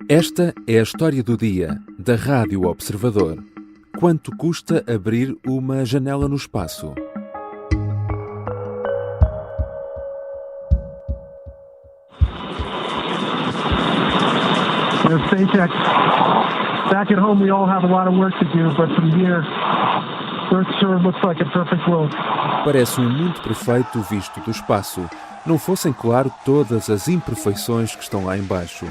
Esta é a história do dia, da Rádio Observador. Quanto custa abrir uma janela no espaço? SpaceX. Back at home, we all have a lot of work to do, but from here, Earth sure looks like a perfect world. Parece um mundo perfeito visto do espaço. Não fossem, claro, todas as imperfeições que estão lá embaixo.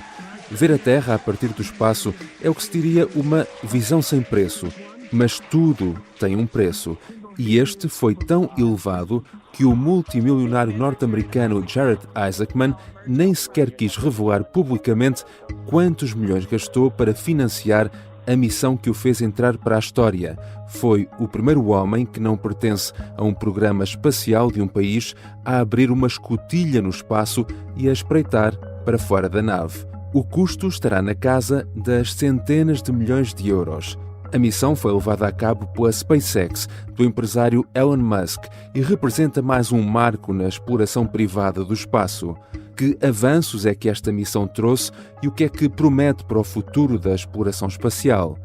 Ver a Terra a partir do espaço é o que se diria uma visão sem preço. Mas tudo tem um preço. E este foi tão elevado que o multimilionário norte-americano Jared Isaacman nem sequer quis revelar publicamente quantos milhões gastou para financiar a missão que o fez entrar para a história. Foi o primeiro homem que não pertence a um programa espacial de um país a abrir uma escotilha no espaço e a espreitar para fora da nave. O custo estará na casa das centenas de milhões de euros. A missão foi levada a cabo pela SpaceX, do empresário Elon Musk, e representa mais um marco na exploração privada do espaço. Que avanços é que esta missão trouxe e o que é que promete para o futuro da exploração espacial?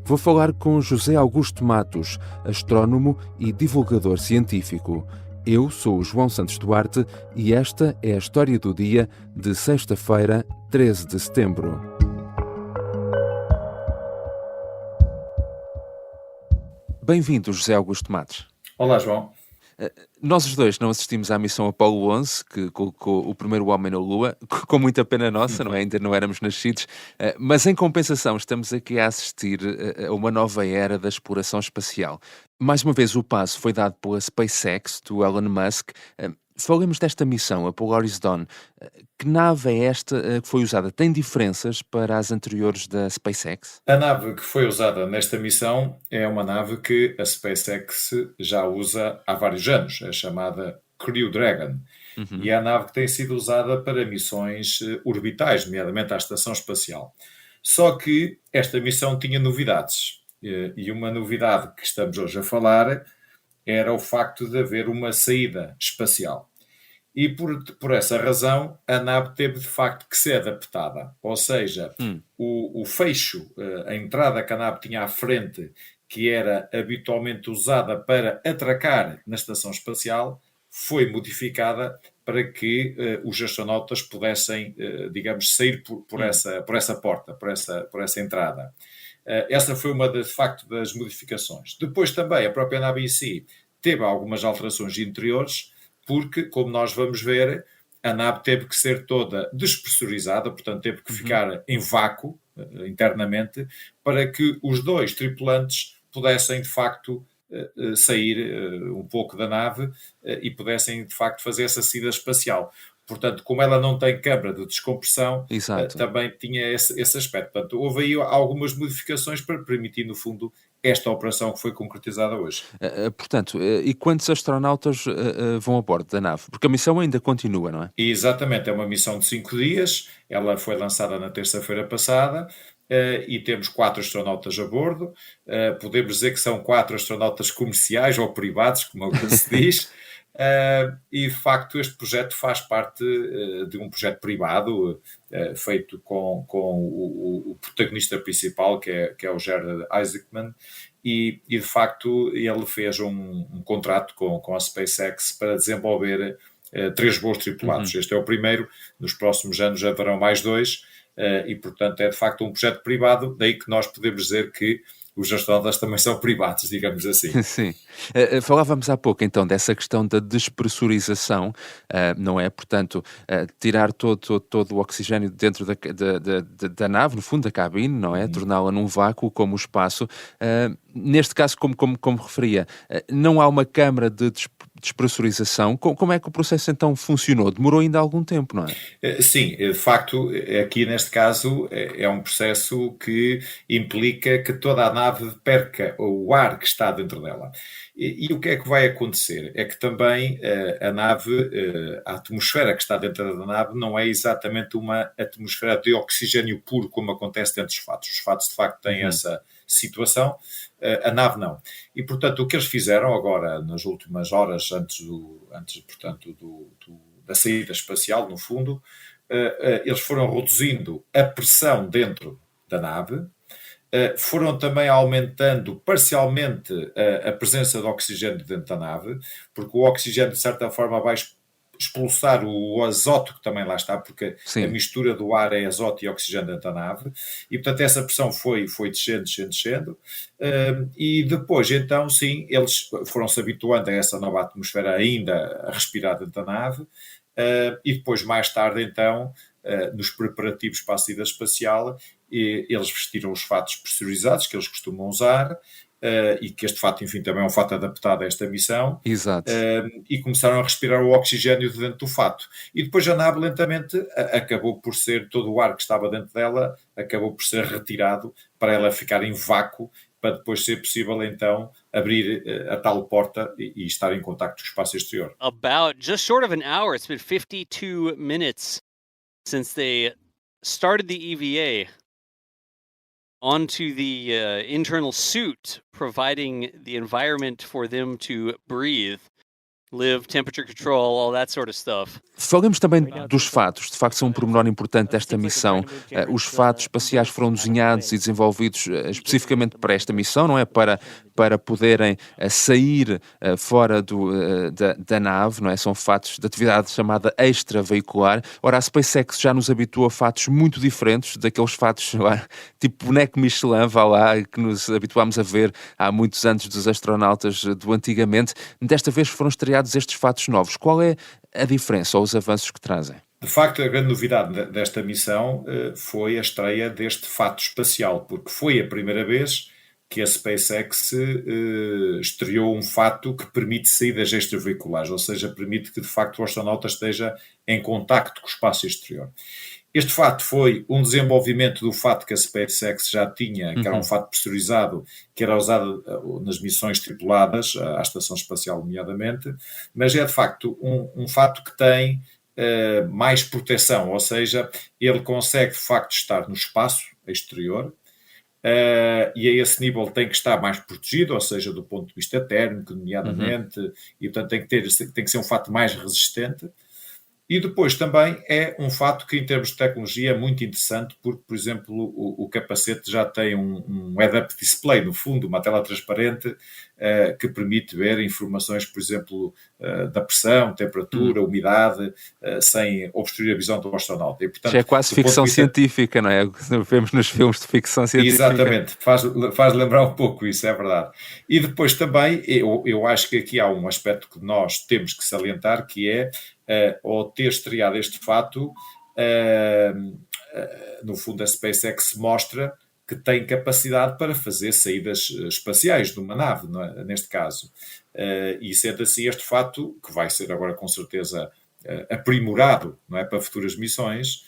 Vou falar com José Augusto Matos, astrónomo e divulgador científico. Eu sou o João Santos Duarte e esta é a história do dia de sexta-feira, 13 de setembro. Bem-vindo, José Augusto Matos. Olá, João. Nós os dois não assistimos à missão Apollo 11, que colocou o primeiro homem na Lua, com muita pena nossa, não é? Ainda não éramos nascidos, mas em compensação estamos aqui a assistir a uma nova era da exploração espacial. Mais uma vez o passo foi dado pela SpaceX, do Elon Musk. Falemos desta missão, a Polaris Dawn. Que nave é esta que foi usada? Tem diferenças para as anteriores da SpaceX? A nave que foi usada nesta missão é uma nave que a SpaceX já usa há vários anos, é chamada Crew Dragon. E é a nave que tem sido usada para missões orbitais, nomeadamente à Estação Espacial. Só que esta missão tinha novidades. E uma novidade que estamos hoje a falar era o facto de haver uma saída espacial. E por essa razão, a nave teve de facto que ser adaptada. Ou seja, o fecho, a entrada que a nave tinha à frente, que era habitualmente usada para atracar na estação espacial, foi modificada para que os astronautas pudessem, digamos, sair por essa porta, por essa entrada. Essa foi uma, de facto, das modificações. Depois também, a própria nave em si teve algumas alterações interiores, porque, como nós vamos ver, a nave teve que ser toda despressurizada, portanto teve que ficar em vácuo internamente, para que os dois tripulantes pudessem, de facto, sair um pouco da nave e pudessem, de facto, fazer essa saída espacial. Portanto, como ela não tem câmara de descompressão, também tinha esse aspecto. Portanto, houve aí algumas modificações para permitir, no fundo, esta operação que foi concretizada hoje. Portanto, e quantos astronautas vão a bordo da nave? Porque a missão ainda continua, não é? Exatamente, é uma missão de 5 dias, ela foi lançada na terça-feira passada, e temos 4 astronautas a bordo. Podemos dizer que são 4 astronautas comerciais ou privados, como agora se diz. E de facto este projeto faz parte de um projeto privado feito com o protagonista principal, que é o Jared Isaacman, e de facto ele fez um contrato com a SpaceX para desenvolver 3 voos tripulados. Este é o primeiro, nos próximos anos haverão mais 2, e portanto é de facto um projeto privado, daí que nós podemos dizer que os astronautas também são privados, digamos assim. Sim. Falávamos há pouco, então, dessa questão da despressurização, não é? Portanto, tirar todo o oxigênio dentro da nave, no fundo da cabine, não é? Torná-la num vácuo como o espaço. Neste caso, como referia, não há uma câmara de despressurização. Como é que o processo então funcionou? Demorou ainda algum tempo, não é? Sim, de facto, aqui neste caso é um processo que implica que toda a nave perca o ar que está dentro dela. E o que é que vai acontecer? É que também a nave, a atmosfera que está dentro da nave não é exatamente uma atmosfera de oxigênio puro como acontece dentro dos fatos. Os fatos de facto têm essa situação, a nave não. E portanto o que eles fizeram agora nas últimas horas antes da saída espacial, no fundo, eles foram reduzindo a pressão dentro da nave, foram também aumentando parcialmente a presença de oxigênio dentro da nave, porque o oxigênio, de certa forma, vai expulsar o azoto que também lá está, porque Sim. a mistura do ar é azoto e oxigênio dentro da nave, e portanto essa pressão foi descendo, e depois então sim, eles foram-se habituando a essa nova atmosfera ainda a respirar dentro da nave, e depois mais tarde então, nos preparativos para a saída espacial, eles vestiram os fatos pressurizados que eles costumam usar, e que este fato, enfim, também é um fato adaptado a esta missão. Exato. E começaram a respirar o oxigênio de dentro do fato. E depois a nave lentamente acabou por ser, todo o ar que estava dentro dela, acabou por ser retirado para ela ficar em vácuo, para depois ser possível então abrir a tal porta e estar em contacto com o espaço exterior. About just short of an hour, it's been 52 minutes since they started the EVA onto the internal suit, providing the environment for them to breathe, live, temperature control, all that sort of stuff. Falemos também dos fatos. De facto, são um pormenor importante desta missão. Os fatos espaciais foram desenhados e desenvolvidos especificamente para esta missão, não é? Para poderem sair fora da nave, não é? São fatos de atividade chamada extraveicular. Ora, a SpaceX já nos habituou a fatos muito diferentes daqueles fatos tipo boneco Michelin, vá lá, que nos habituámos a ver há muitos anos dos astronautas do antigamente. Desta vez foram estreados estes fatos novos. Qual é a diferença ou os avanços que trazem? De facto, a grande novidade desta missão foi a estreia deste fato espacial, porque foi a primeira vez que a SpaceX estreou um fato que permite saídas extraveiculares, ou seja, permite que de facto o astronauta esteja em contacto com o espaço exterior. Este fato foi um desenvolvimento do fato que a SpaceX já tinha, que era um fato pressurizado, que era usado nas missões tripuladas, à Estação Espacial nomeadamente, mas é de facto um fato que tem mais proteção, ou seja, ele consegue de facto estar no espaço exterior, e a esse nível tem que estar mais protegido, ou seja, do ponto de vista térmico, nomeadamente, e portanto tem que ser um fato mais resistente. E depois também é um fato que, em termos de tecnologia, é muito interessante, porque, por exemplo, o capacete já tem um head-up display, no fundo, uma tela transparente, que permite ver informações, por exemplo, da pressão, temperatura, umidade, sem obstruir a visão do astronauta. E, portanto, já é quase ficção científica, não é? Vemos nos filmes de ficção científica. Exatamente, faz lembrar um pouco isso, é verdade. E depois também, eu acho que aqui há um aspecto que nós temos que salientar, que é, ao ter estreado este fato, no fundo a SpaceX mostra que tem capacidade para fazer saídas espaciais de uma nave, não é? Neste caso. E sendo assim, este fato, que vai ser agora com certeza aprimorado, não é, para futuras missões,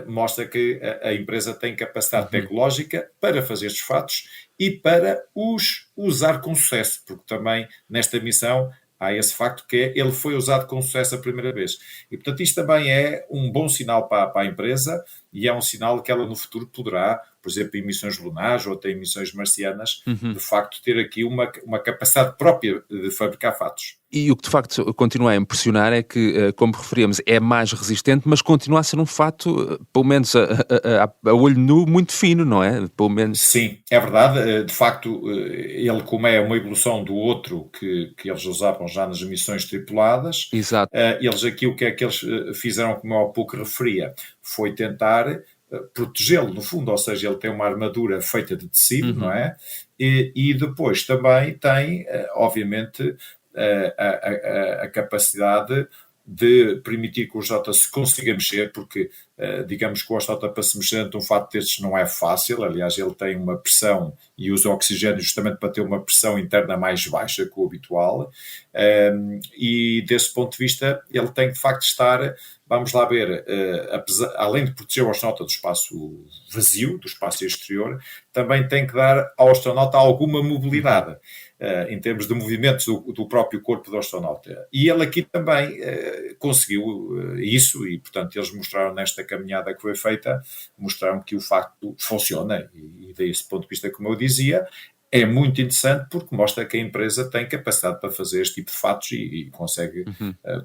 mostra que a empresa tem capacidade tecnológica para fazer estes fatos e para os usar com sucesso, porque também nesta missão há esse facto que ele foi usado com sucesso a primeira vez. E, portanto, isto também é um bom sinal para a empresa e é um sinal que ela no futuro poderá, por exemplo, em missões lunares ou até em missões marcianas, de facto ter aqui uma capacidade própria de fabricar fatos. E o que de facto continua a impressionar é que, como referíamos, é mais resistente, mas continua a ser um fato, pelo menos a olho nu, muito fino, não é? Pelo menos... Sim, é verdade. De facto, ele, como é uma evolução do outro que eles usavam já nas missões tripuladas, Exato. Eles aqui, o que é que eles fizeram, como eu há pouco referia, foi tentar protegê-lo, no fundo, ou seja, ele tem uma armadura feita de tecido, não é? E depois também tem, obviamente, a capacidade de permitir que o Jota se consiga mexer, porque digamos que o astronauta para se mexer dentro de um fato destes não é fácil. Aliás, ele tem uma pressão e usa oxigênio justamente para ter uma pressão interna mais baixa que o habitual, e desse ponto de vista ele tem de facto estar, vamos lá ver, além de proteger o astronauta do espaço vazio, do espaço exterior, também tem que dar ao astronauta alguma mobilidade, em termos de movimentos do próprio corpo do astronauta. E ele aqui também conseguiu isso, e portanto eles mostraram nesta caminhada que foi feita, mostraram que o facto funciona, e desse ponto de vista, como eu dizia, é muito interessante porque mostra que a empresa tem capacidade para fazer este tipo de fatos e consegue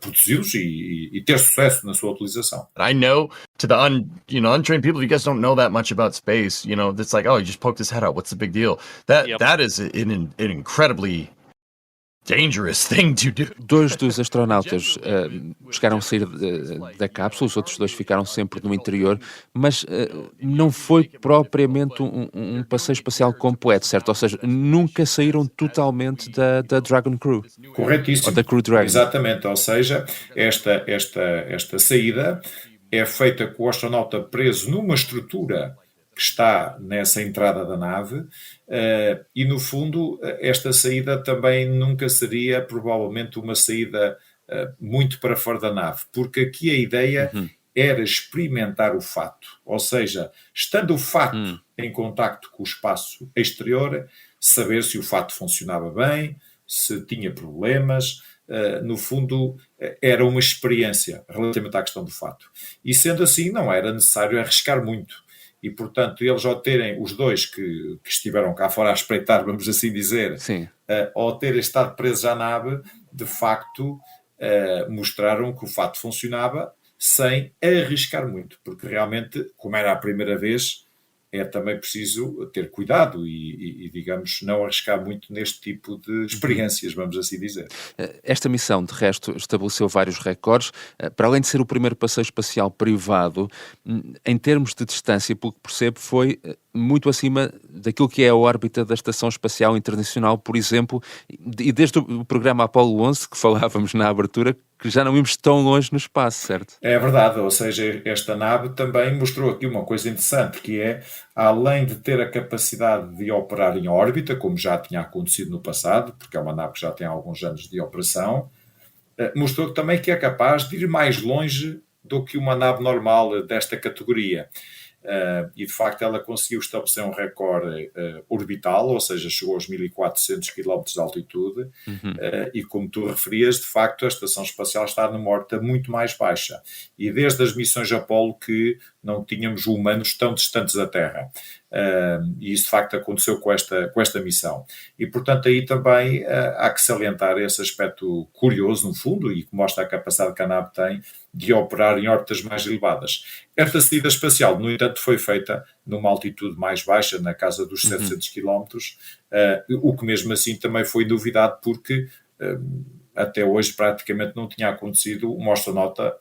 produzi-los e ter sucesso na sua utilização. I know to the untrained people, you guys don't know that much about space. It's like, oh, you just poked his head out. What's the big deal? That is an incredibly dangerous thing to do. 2 dos astronautas chegaram a sair da cápsula, os outros 2 ficaram sempre no interior, mas não foi propriamente um passeio espacial completo, certo? Ou seja, nunca saíram totalmente da Dragon Crew. Corretíssimo. Ou da Crew Dragon. Exatamente, ou seja, esta saída é feita com o astronauta preso numa estrutura que está nessa entrada da nave, e no fundo esta saída também nunca seria provavelmente uma saída muito para fora da nave, porque aqui a ideia era experimentar o fato, ou seja, estando o fato em contacto com o espaço exterior, saber se o fato funcionava bem, se tinha problemas. No fundo era uma experiência relativamente à questão do fato, e sendo assim não era necessário arriscar muito. E, portanto, eles ao terem, os 2 que estiveram cá fora a espreitar, vamos assim dizer, ao terem estado presos à nave, de facto, mostraram que o fato funcionava sem arriscar muito, porque realmente, como era a primeira vez, é também preciso ter cuidado e, digamos, não arriscar muito neste tipo de experiências, vamos assim dizer. Esta missão, de resto, estabeleceu vários recordes. Para além de ser o primeiro passeio espacial privado, em termos de distância, pelo que percebo, foi muito acima daquilo que é a órbita da Estação Espacial Internacional, por exemplo, e desde o programa Apollo 11, que falávamos na abertura, que já não íamos tão longe no espaço, certo? É verdade, ou seja, esta nave também mostrou aqui uma coisa interessante, que é, além de ter a capacidade de operar em órbita, como já tinha acontecido no passado, porque é uma nave que já tem alguns anos de operação, mostrou também que é capaz de ir mais longe do que uma nave normal desta categoria. E de facto ela conseguiu estabelecer um recorde orbital, ou seja, chegou aos 1400 km de altitude, e como tu referias, de facto a estação espacial está numa órbita muito mais baixa, e desde as missões Apollo que não tínhamos humanos tão distantes da Terra, e isso de facto aconteceu com esta missão, e portanto aí também há que salientar esse aspecto curioso no fundo, e que mostra a capacidade que a nave tem de operar em órbitas mais elevadas. Esta saída espacial, no entanto, foi feita numa altitude mais baixa, na casa dos 700 km, o que mesmo assim também foi novidade, porque até hoje praticamente não tinha acontecido um astronauta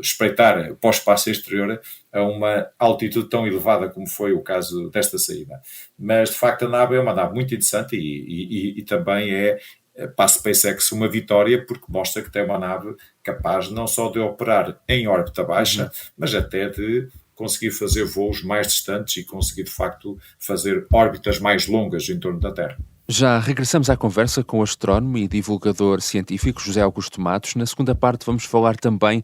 espreitar para o espaço exterior a uma altitude tão elevada como foi o caso desta saída. Mas de facto a nave é uma nave muito interessante e também é para a SpaceX uma vitória, porque mostra que tem uma nave capaz não só de operar em órbita baixa, mas até de conseguir fazer voos mais distantes e conseguir de facto fazer órbitas mais longas em torno da Terra. Já regressamos à conversa com o astrónomo e divulgador científico José Augusto Matos. Na segunda parte vamos falar também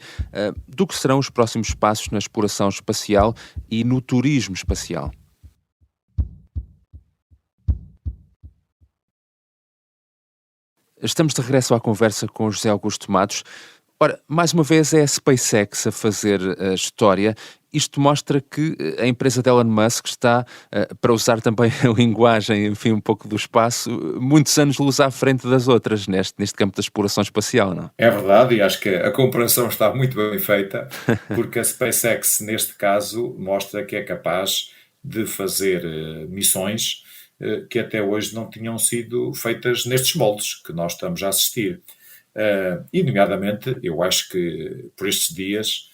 do que serão os próximos passos na exploração espacial e no turismo espacial. Estamos de regresso à conversa com José Augusto Matos. Ora, mais uma vez é a SpaceX a fazer a história. Isto mostra que a empresa de Elon Musk está, para usar também a linguagem, enfim, um pouco do espaço, muitos anos-luz à frente das outras neste campo da exploração espacial, não? É verdade, e acho que a comparação está muito bem feita, porque a SpaceX, neste caso, mostra que é capaz de fazer missões que até hoje não tinham sido feitas nestes moldes que nós estamos a assistir. E, nomeadamente, eu acho que por estes dias,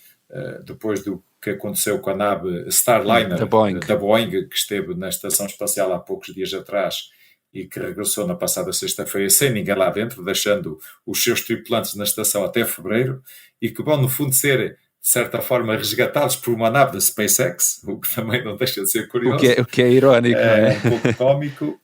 depois do que aconteceu com a nave Starliner da Boeing, que esteve na Estação Espacial há poucos dias atrás e que regressou na passada sexta-feira sem ninguém lá dentro, deixando os seus tripulantes na estação até fevereiro, e que vão, no fundo, ser, de certa forma, resgatados por uma nave da SpaceX, o que também não deixa de ser curioso. O que é irónico, não é? Um pouco cómico.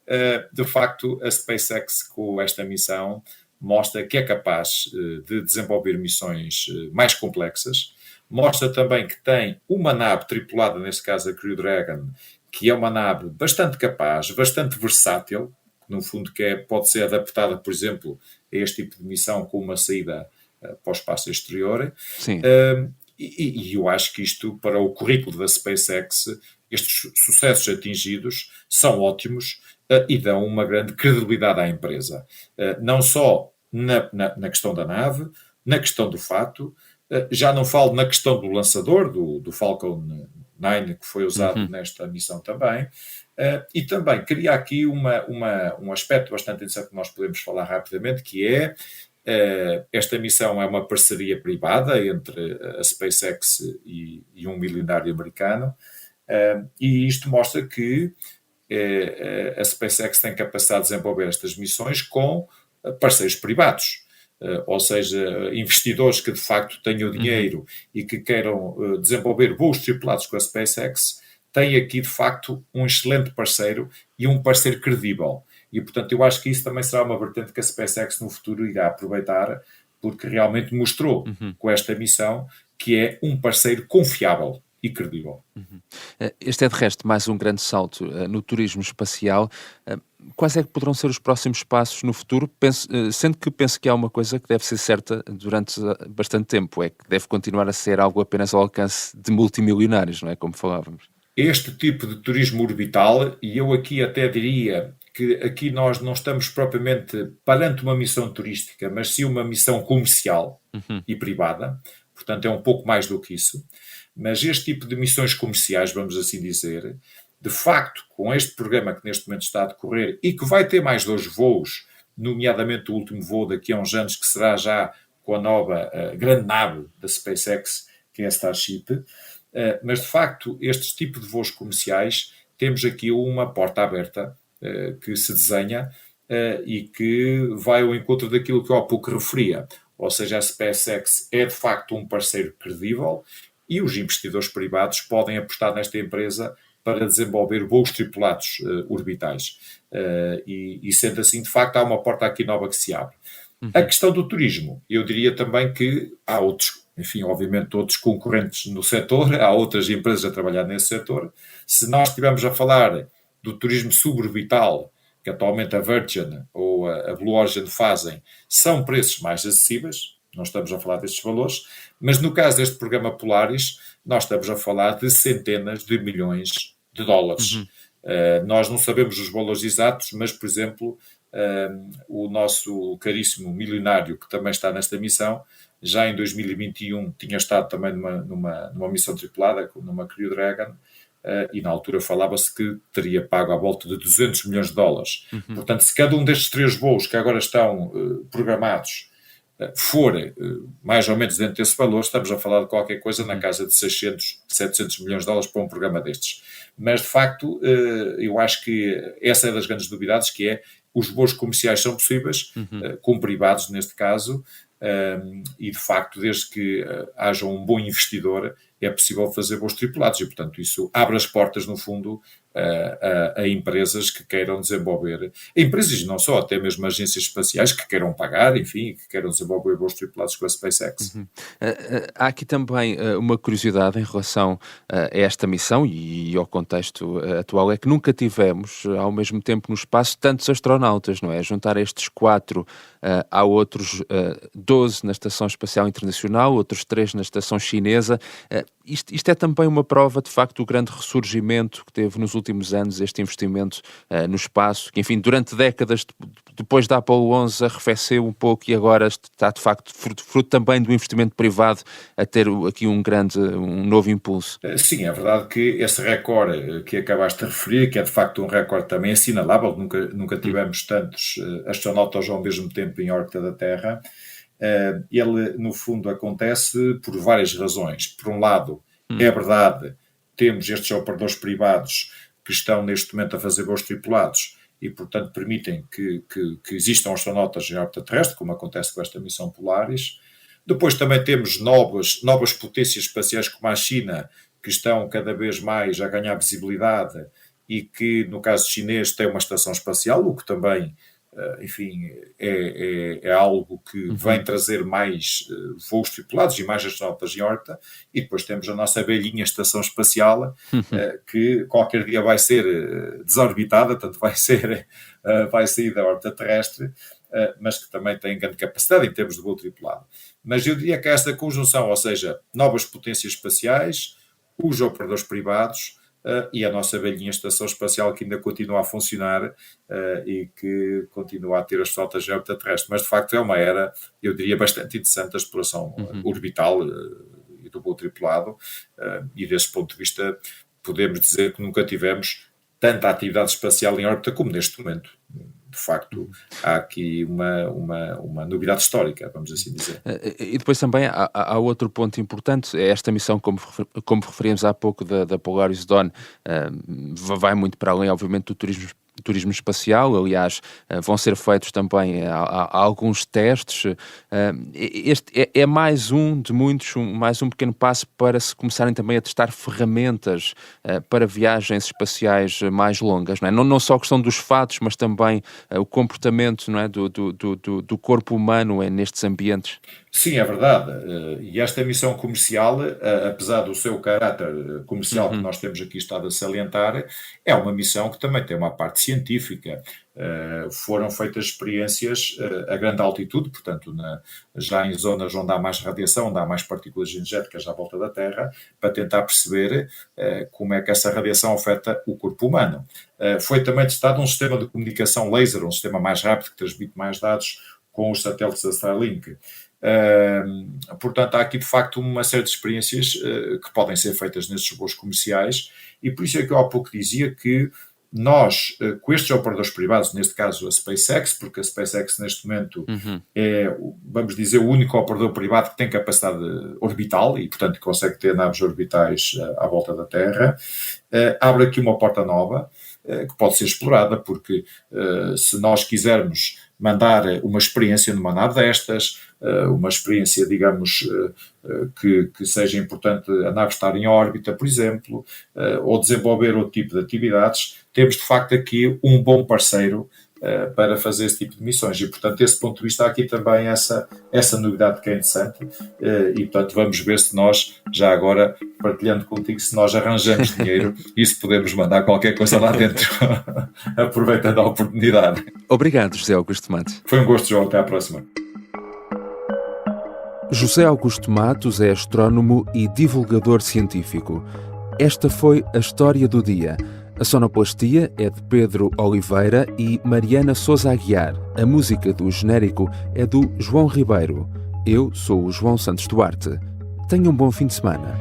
De facto, a SpaceX, com esta missão, mostra que é capaz de desenvolver missões mais complexas. Mostra também que tem uma nave tripulada, nesse caso a Crew Dragon, que é uma nave bastante capaz, bastante versátil, no fundo pode ser adaptada, por exemplo, a este tipo de missão com uma saída para o espaço exterior. Sim. E eu acho que isto, para o currículo da SpaceX, estes sucessos atingidos são ótimos e dão uma grande credibilidade à empresa. Não só na questão da nave, na questão do fato, já não falo na questão do lançador, do Falcon 9, que foi usado nesta missão também, e também queria aqui um aspecto bastante interessante que nós podemos falar rapidamente, que é esta missão é uma parceria privada entre a SpaceX e um milionário americano, e isto mostra que a SpaceX tem capacidade de desenvolver estas missões com parceiros privados, ou seja, investidores que de facto tenham dinheiro e que queiram desenvolver voos tripulados com a SpaceX, têm aqui de facto um excelente parceiro e um parceiro credível. E portanto eu acho que isso também será uma vertente que a SpaceX no futuro irá aproveitar, porque realmente mostrou com esta missão que é um parceiro confiável e credível. Este é de resto mais um grande salto no turismo espacial. Quais é que poderão ser os próximos passos no futuro? Sendo que penso que há uma coisa que deve ser certa durante bastante tempo, é que deve continuar a ser algo apenas ao alcance de multimilionários, não é? Como falávamos. Este tipo de turismo orbital, e eu aqui até diria que aqui nós não estamos propriamente perante uma missão turística, mas sim uma missão comercial e privada, portanto é um pouco mais do que isso. Mas este tipo de missões comerciais, vamos assim dizer, de facto, com este programa que neste momento está a decorrer e que vai ter mais 2 voos, nomeadamente o último voo daqui a uns anos, que será já com a nova grande nave da SpaceX, que é a Starship, mas de facto, este tipo de voos comerciais, temos aqui uma porta aberta que se desenha e que vai ao encontro daquilo que eu há pouco referia. Ou seja, a SpaceX é de facto um parceiro credível, e os investidores privados podem apostar nesta empresa para desenvolver voos tripulados orbitais. E sendo assim, de facto, há uma porta aqui nova que se abre. A questão do turismo, eu diria também que há outros, enfim, obviamente outros concorrentes no setor, há outras empresas a trabalhar nesse setor. Se nós estivermos a falar do turismo suborbital, que atualmente a Virgin ou a Blue Origin fazem, são preços mais acessíveis, não estamos a falar destes valores, mas no caso deste programa Polaris, nós estamos a falar de centenas de milhões de dólares. Nós não sabemos os valores exatos, mas, por exemplo, o nosso caríssimo milionário, que também está nesta missão, já em 2021 tinha estado também numa missão tripulada, numa Crew Dragon, e na altura falava-se que teria pago à volta de 200 milhões de dólares. Portanto, se cada um destes 3 voos que agora estão programados for mais ou menos dentro desse valor, estamos a falar de qualquer coisa na casa de 600, 700 milhões de dólares para um programa destes. Mas, de facto, eu acho que essa é das grandes novidades, que é os voos comerciais são possíveis, com privados neste caso, e, de facto, desde que haja um bom investidor, é possível fazer voos tripulados e, portanto, isso abre as portas, no fundo, a empresas que queiram desenvolver, empresas não só, até mesmo agências espaciais que queiram pagar, enfim, que queiram desenvolver voos tripulados com a SpaceX. Há aqui também uma curiosidade em relação a esta missão e ao contexto atual, é que nunca tivemos, ao mesmo tempo no espaço, tantos astronautas, não é? Juntar estes 4, há outros 12 na Estação Espacial Internacional, outros 3 na Estação Chinesa. Isto é também uma prova, de facto, do grande ressurgimento que teve nos últimos anos este investimento no espaço, que, enfim, durante décadas, depois da Apollo 11, arrefeceu um pouco e agora está, de facto, fruto também do investimento privado a ter aqui um novo impulso. Sim, é verdade que esse recorde que acabaste de referir, que é de facto um recorde também assinalável, nunca tivemos tantos astronautas ao mesmo tempo em órbita da Terra. Ele, no fundo, acontece por várias razões. Por um lado, é verdade, temos estes operadores privados que estão neste momento a fazer voos tripulados e, portanto, permitem que existam astronautas em órbita terrestre, como acontece com esta missão Polaris. Depois também temos novas potências espaciais como a China, que estão cada vez mais a ganhar visibilidade e que, no caso chinês, tem uma estação espacial, o que também, enfim, é algo que vem trazer mais voos tripulados e mais astronautas em órbita. E depois temos a nossa velhinha estação espacial, que qualquer dia vai ser desorbitada, portanto vai sair da órbita terrestre, mas que também tem grande capacidade em termos de voo tripulado. Mas eu diria que esta conjunção, ou seja, novas potências espaciais, os operadores privados, e a nossa velhinha Estação Espacial que ainda continua a funcionar e que continua a ter as frotas de órbita terrestre. Mas, de facto, é uma era, eu diria, bastante interessante a exploração orbital e do voo tripulado, e desse ponto de vista podemos dizer que nunca tivemos tanta atividade espacial em órbita como neste momento. De facto, há aqui uma novidade histórica, vamos assim dizer. E depois também há outro ponto importante, é esta missão, como referimos há pouco, da Polaris Dawn, vai muito para além, obviamente, do turismo espacial. Aliás, vão ser feitos também há alguns testes. Este é mais um de muitos, mais um pequeno passo para se começarem também a testar ferramentas para viagens espaciais mais longas, não é? Não só a questão dos fatos, mas também o comportamento, não é, do corpo humano nestes ambientes. Sim, é verdade. E esta missão comercial, apesar do seu caráter comercial que nós temos aqui estado a salientar, é uma missão que também tem uma parte científica. Foram feitas experiências a grande altitude, portanto, já em zonas onde há mais radiação, onde há mais partículas energéticas à volta da Terra, para tentar perceber como é que essa radiação afeta o corpo humano. Foi também testado um sistema de comunicação laser, um sistema mais rápido que transmite mais dados com os satélites da Starlink. Portanto, há aqui de facto uma série de experiências que podem ser feitas nesses voos comerciais, e por isso é que eu há pouco dizia que nós, com estes operadores privados, neste caso a SpaceX, porque a SpaceX neste momento é, vamos dizer, o único operador privado que tem capacidade orbital e, portanto, consegue ter naves orbitais à volta da Terra, abre aqui uma porta nova que pode ser explorada, porque se nós quisermos mandar uma experiência numa nave destas, uma experiência, digamos, que seja importante a nave estar em órbita, por exemplo, ou desenvolver outro tipo de atividades, temos de facto aqui um bom parceiro para fazer esse tipo de missões, e portanto desse ponto de vista há aqui também essa novidade que é interessante, e portanto vamos ver se nós, já agora partilhando contigo, se nós arranjamos dinheiro e se podemos mandar qualquer coisa lá dentro, aproveitando a oportunidade. Obrigado, José Augusto Matos. Foi um gosto, João, até à próxima. José Augusto Matos é astrónomo e divulgador científico. Esta foi a história do dia. A sonoplastia é de Pedro Oliveira e Mariana Sousa Aguiar. A música do genérico é do João Ribeiro. Eu sou o João Santos Duarte. Tenha um bom fim de semana.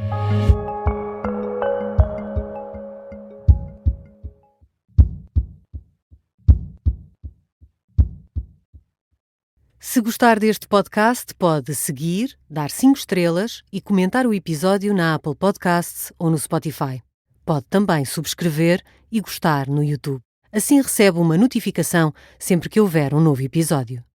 Se gostar deste podcast, pode seguir, dar 5 estrelas e comentar o episódio na Apple Podcasts ou no Spotify. Pode também subscrever e gostar no YouTube. Assim recebe uma notificação sempre que houver um novo episódio.